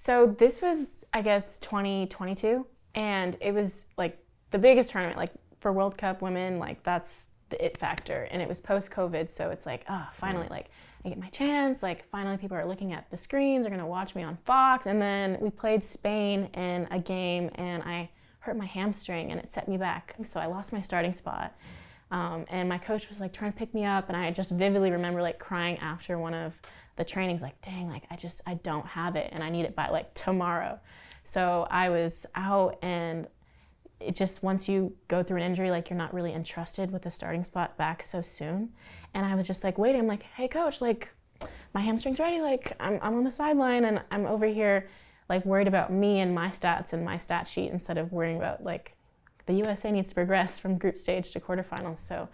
So this was, I guess, 2022, and it was like the biggest tournament, like for World Cup women, like that's the it factor. And it was post-COVID, so it's like, oh, finally, like I get my chance, like finally people are looking at the screens, they're gonna watch me on Fox. And then we played Spain in a game, and I hurt my hamstring, and it set me back. So I lost my starting spot. And my coach was like trying to pick me up, and I just vividly remember like crying after one of the trainings, like, dang, like I don't have it, and I need it by like tomorrow. So I was out, and it just, once you go through an injury, like you're not really entrusted with a starting spot back so soon. And I was just like waiting, I'm like, hey coach, like my hamstring's ready, like I'm on the sideline, and I'm over here like worried about me and my stats and my stat sheet instead of worrying about like the USA needs to progress from group stage to quarterfinals. So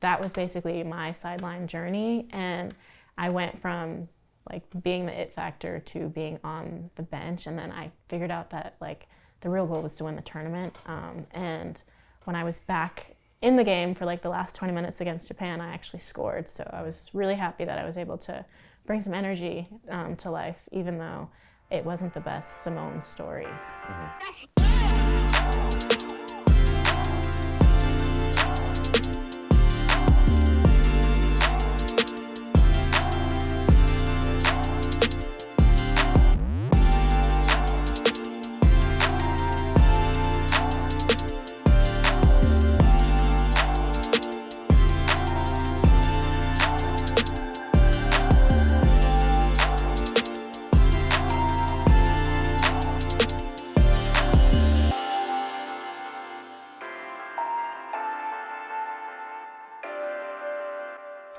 that was basically my sideline journey, and I went from like being the it factor to being on the bench, and then I figured out that like the real goal was to win the tournament. And when I was back in the game for like the last 20 minutes against Japan, I actually scored. So I was really happy that I was able to bring some energy to life, even though it wasn't the best Simone story.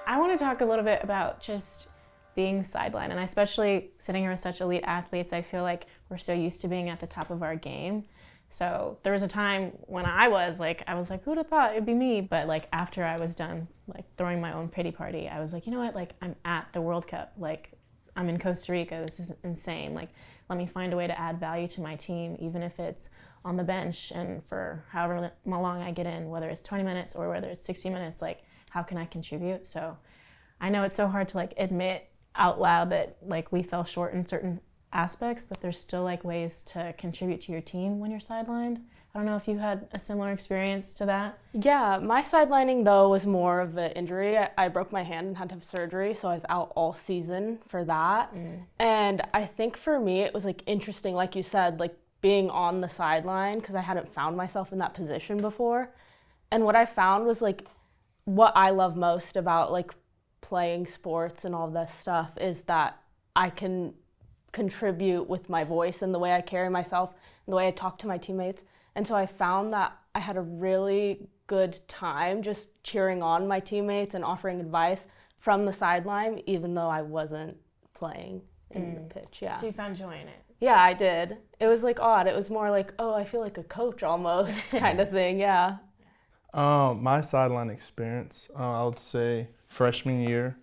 I want to talk a little bit about just being sidelined, and especially sitting here with such elite athletes, I feel like we're so used to being at the top of our game. So there was a time when I was like, who'd have thought it'd be me? But like after I was done like throwing my own pity party, I was like, you know what, like I'm at the World Cup, like I'm in Costa Rica, this is insane. Like let me find a way to add value to my team, even if it's on the bench and for however long I get in, whether it's 20 minutes or whether it's 60 minutes, like how can I contribute? So I know it's so hard to like admit out loud that like we fell short in certain aspects, but there's still like ways to contribute to your team when you're sidelined. I don't know if you had a similar experience to that. Yeah, my sidelining though was more of an injury. I broke my hand and had to have surgery, so I was out all season for that. And I think for me it was like interesting, like you said, like being on the sideline, because I hadn't found myself in that position before. And what I found was like what I love most about like playing sports and all this stuff is that I can contribute with my voice and the way I carry myself and the way I talk to my teammates. And so I found that I had a really good time just cheering on my teammates and offering advice from the sideline, even though I wasn't playing in the pitch. Yeah. So you found joy in it? Yeah, I did. It was like odd. It was more like, oh, I feel like a coach almost kind of thing. Yeah. My sideline experience, I would say freshman year,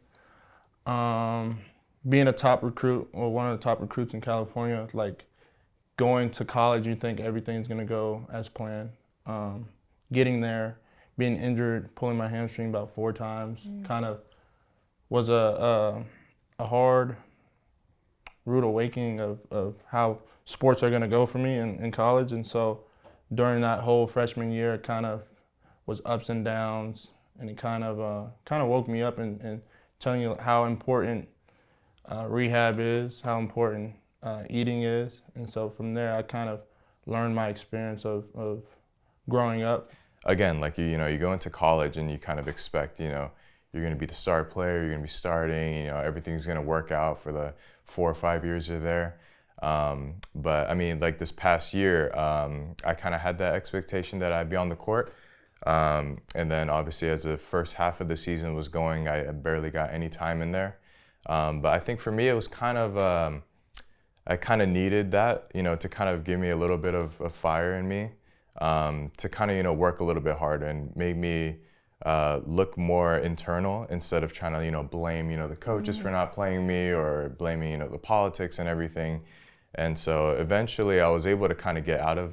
being a top recruit or one of the top recruits in California, like going to college, you think everything's gonna go as planned. Getting there, being injured, pulling my hamstring about 4 times, kind of was a hard, rude awakening of how sports are gonna go for me in college. And so during that whole freshman year, it kind of was ups and downs, and it kind of woke me up and telling you how important rehab is, how important eating is. And so from there, I kind of learned my experience of growing up. Again, like you go into college and you kind of expect, you're going to be the star player, you're going to be starting, everything's going to work out for the 4 or 5 years you're there. But I mean, like this past year, I kind of had that expectation that I'd be on the court. And then obviously as the first half of the season was going, I barely got any time in there. But I think for me, it was kind of, I kind of needed that, to kind of give me a little bit of fire in me, to kind of, work a little bit harder and make me look more internal instead of trying to, blame, the coaches for not playing me or blaming, the politics and everything. And so eventually I was able to kind of get out of,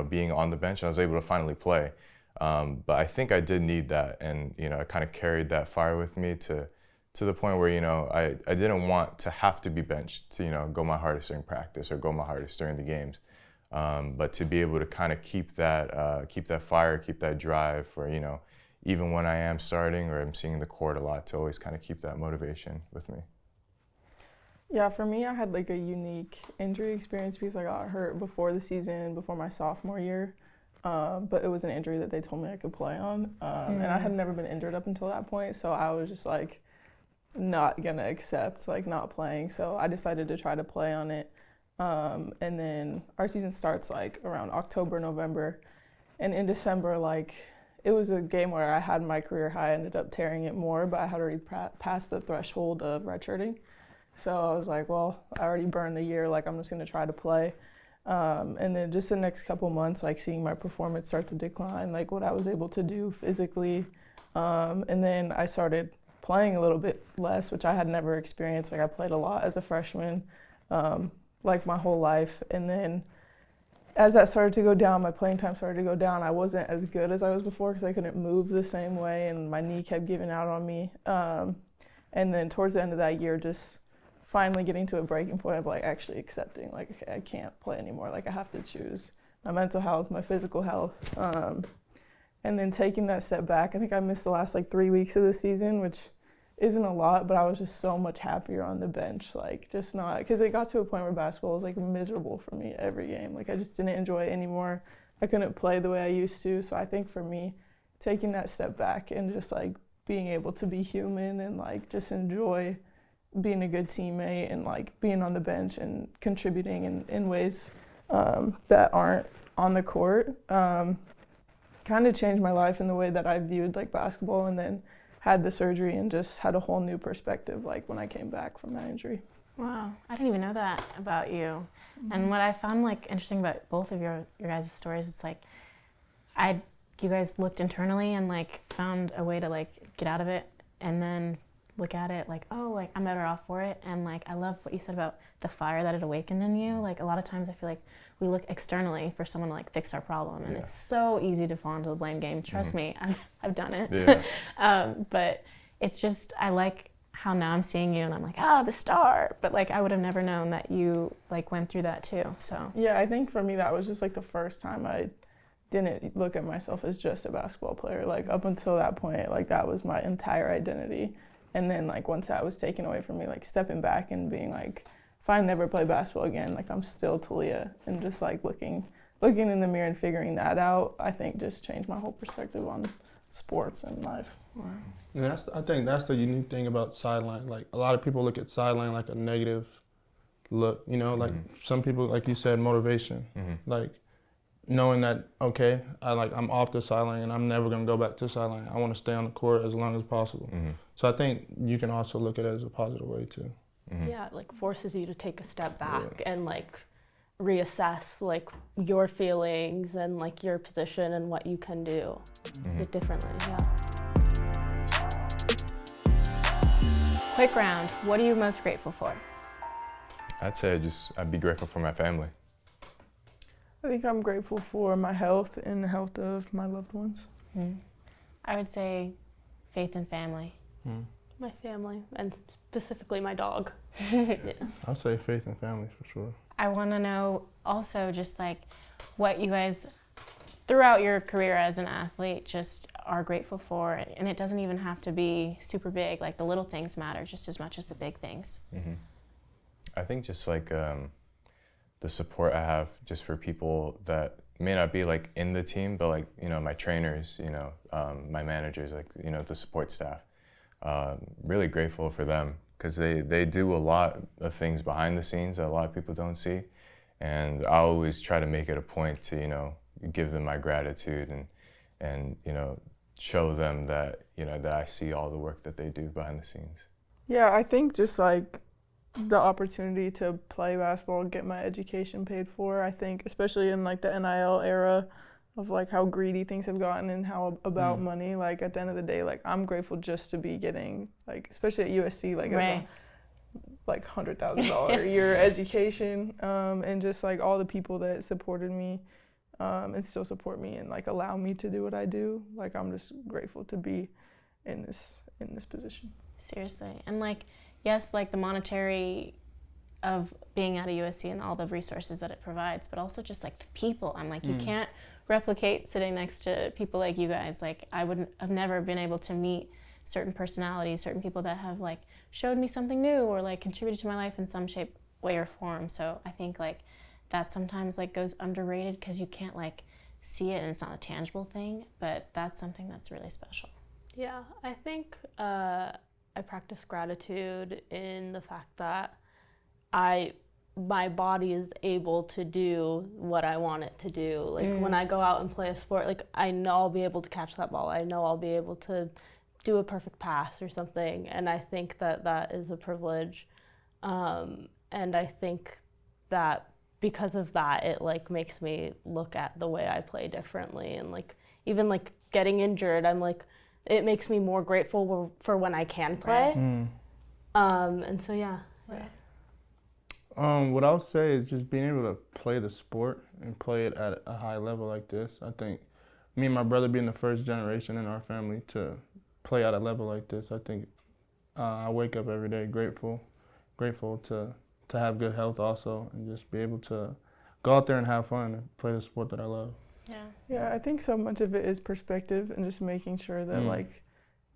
being on the bench, and I was able to finally play. But I think I did need that, and I kind of carried that fire with me to to the point where, you know, I didn't want to have to be benched to, you know, go my hardest during practice or go my hardest during the games. But to be able to kind of keep that fire, keep that drive for, you know, even when I am starting or I'm seeing the court a lot, to always kind of keep that motivation with me. Yeah, for me, I had like a unique injury experience because I got hurt before the season, before my sophomore year. But it was an injury that they told me I could play on. And I had never been injured up until that point, so I was just like not gonna accept like not playing. So I decided to try to play on it. And then our season starts like around October, November. And in December, like it was a game where I had my career high, I ended up tearing it more, but I had already passed the threshold of redshirting. So I was like, well, I already burned the year, like I'm just gonna try to play. And then just the next couple months, like seeing my performance start to decline, like what I was able to do physically. And then I started playing a little bit less, which I had never experienced. Like I played a lot as a freshman, like my whole life. And then as that started to go down, my playing time started to go down. I wasn't as good as I was before because I couldn't move the same way and my knee kept giving out on me. And then towards the end of that year, just finally getting to a breaking point of like actually accepting like, okay, I can't play anymore. Like I have to choose my mental health, my physical health. And then taking that step back, I think I missed the last like 3 weeks of the season, which isn't a lot, but I was just so much happier on the bench. Like just not, because it got to a point where basketball was like miserable for me every game. Like I just didn't enjoy it anymore. I couldn't play the way I used to. So I think for me, taking that step back and just like being able to be human and like just enjoy being a good teammate and like being on the bench and contributing in ways that aren't on the court kind of changed my life in the way that I viewed like basketball, and then had the surgery and just had a whole new perspective like when I came back from that injury. Wow, I didn't even know that about you. And what I found like interesting about both of your guys' stories, it's like you guys looked internally and like found a way to like get out of it, and then look at it like, oh, like I'm better off for it. And like I love what you said about the fire that it awakened in you. Like a lot of times I feel like we look externally for someone to like fix our problem, and it's so easy to fall into the blame game. Trust me, I've done it. Yeah. But it's just, I like how now I'm seeing you and I'm like, the star. But like I would have never known that you like went through that too. So yeah, I think for me that was just like the first time I didn't look at myself as just a basketball player. Like up until that point, like that was my entire identity. And then like once that was taken away from me, like stepping back and being like, if I never play basketball again, like I'm still Talia, and just like looking in the mirror and figuring that out, I think just changed my whole perspective on sports and life. wow. And I think that's the unique thing about Sidelined. Like a lot of people look at Sidelined like a negative look, you know, like some people, like you said, motivation. Like knowing that, okay, I'm off the sideline and I'm never gonna go back to sideline. I wanna stay on the court as long as possible. So I think you can also look at it as a positive way too. Yeah, it like forces you to take a step back and like reassess like your feelings and like your position and what you can do differently. Quick round, what are you most grateful for? I'd say I'd be grateful for my family. I think I'm grateful for my health and the health of my loved ones. I would say faith and family. My family, and specifically my dog. I'll say faith and family for sure. I want to know also just like what you guys throughout your career as an athlete just are grateful for, and it doesn't even have to be super big. Like the little things matter just as much as the big things. I think just like the support I have just for people that may not be like in the team, but like, you know, my trainers, you know, my managers, like, you know, the support staff. Really grateful for them because they do a lot of things behind the scenes that a lot of people don't see. And I always try to make it a point to, you know, give them my gratitude and you know, show them that, you know, that I see all the work that they do behind the scenes. Yeah, I think just like the opportunity to play basketball and get my education paid for, I think especially in like the NIL era of like how greedy things have gotten and how about money, like at the end of the day, like I'm grateful just to be getting like, especially at USC, like as a like $100,000 a year education, and just like all the people that supported me and still support me and like allow me to do what I do. Like I'm just grateful to be in this position. Seriously. And like, yes, like the monetary of being at a USC and all the resources that it provides, but also just like the people. I'm like, you can't replicate sitting next to people like you guys. Like, I wouldn't have never been able to meet certain personalities, certain people that have like showed me something new or like contributed to my life in some shape, way, or form. So I think like that sometimes like goes underrated because you can't like see it and it's not a tangible thing, but that's something that's really special. Yeah, I think I practice gratitude in the fact that my body is able to do what I want it to do. Like when I go out and play a sport, like I know I'll be able to catch that ball. I know I'll be able to do a perfect pass or something. And I think that that is a privilege. And I think that because of that, it like makes me look at the way I play differently. And like even like getting injured, I'm like, it makes me more grateful for when I can play. And so yeah. What I would say is just being able to play the sport and play it at a high level like this. I think me and my brother being the first generation in our family to play at a level like this, I think I wake up every day grateful to have good health also and just be able to go out there and have fun and play the sport that I love. Yeah, I think so much of it is perspective and just making sure that like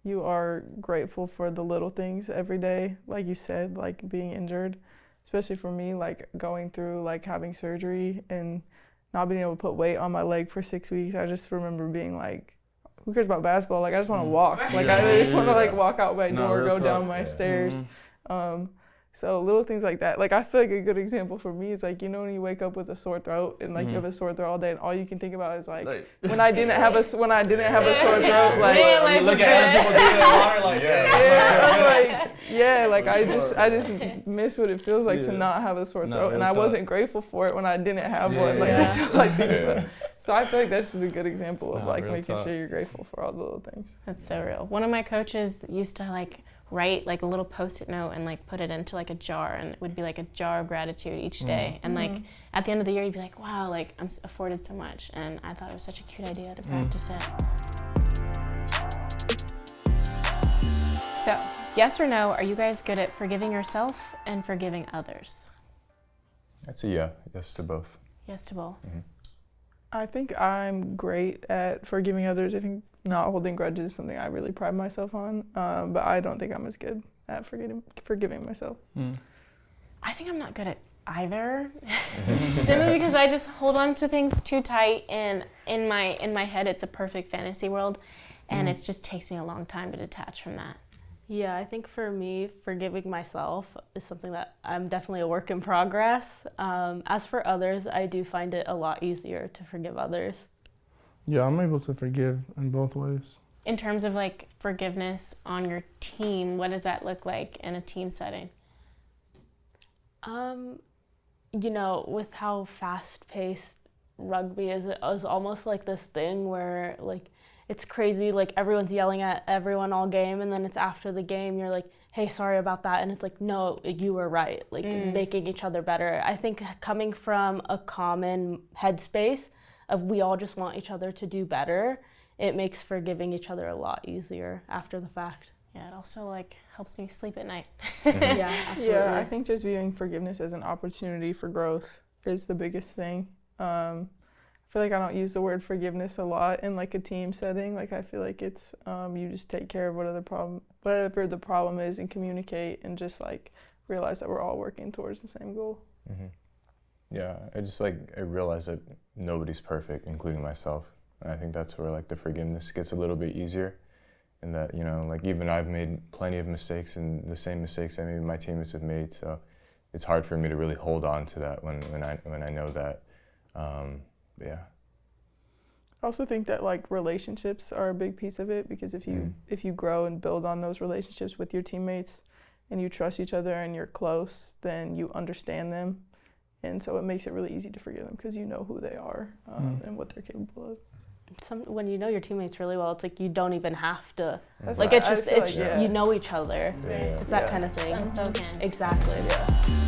you are grateful for the little things every day, like you said, like being injured. Especially for me, like going through like having surgery and not being able to put weight on my leg for 6 weeks. I just remember being like, who cares about basketball? Like I just want to walk. Like I just want to like walk out my door, go down my stairs. So little things like that. Like I feel like a good example for me is like, you know, when you wake up with a sore throat and like you have a sore throat all day and all you can think about is like when I didn't have a sore throat, like you look at other people doing water like I just miss what it feels like to not have a sore throat, and I wasn't grateful for it when I didn't have one. Like that's all I think about. So I feel like that's just a good example of like making sure you're grateful for all the little things. That's so real. One of my coaches used to like write like a little post-it note and like put it into like a jar, and it would be like a jar of gratitude each day. And like at the end of the year, you'd be like, wow, like I'm afforded so much. And I thought it was such a cute idea to practice it. So, yes or no, are you guys good at forgiving yourself and forgiving others? That's a yes to both. Yes to both. I think I'm great at forgiving others. I think not holding grudges is something I really pride myself on, but I don't think I'm as good at forgiving myself. I think I'm not good at either. Simply because I just hold on to things too tight, and in my head it's a perfect fantasy world, and it just takes me a long time to detach from that. Yeah, I think for me, forgiving myself is something that I'm definitely a work in progress. As for others, I do find it a lot easier to forgive others. Yeah, I'm able to forgive in both ways. In terms of like forgiveness on your team, what does that look like in a team setting? You know, with how fast-paced rugby is, it was almost like this thing where like it's crazy, like everyone's yelling at everyone all game, and then it's after the game, you're like, hey, sorry about that, and it's like, no, you were right, like making each other better. I think coming from a common headspace of we all just want each other to do better, it makes forgiving each other a lot easier after the fact. Yeah, it also like helps me sleep at night. Yeah, absolutely. Yeah, I think just viewing forgiveness as an opportunity for growth is the biggest thing. I feel like I don't use the word forgiveness a lot in like a team setting. Like I feel like it's you just take care of whatever the problem is and communicate and just like realize that we're all working towards the same goal. Yeah, I realize that nobody's perfect, including myself. And I think that's where like the forgiveness gets a little bit easier, and that, you know, like even I've made plenty of mistakes and the same mistakes that maybe my teammates have made. So it's hard for me to really hold on to that when I know that. Yeah. I also think that like relationships are a big piece of it, because if you grow and build on those relationships with your teammates and you trust each other and you're close, then you understand them, and so it makes it really easy to forgive them because you know who they are and what they're capable of. When you know your teammates really well, it's like you don't even have to. That's like right. it's just you you know each other. Yeah. It's that kind of thing. Unspoken. Exactly. Yeah.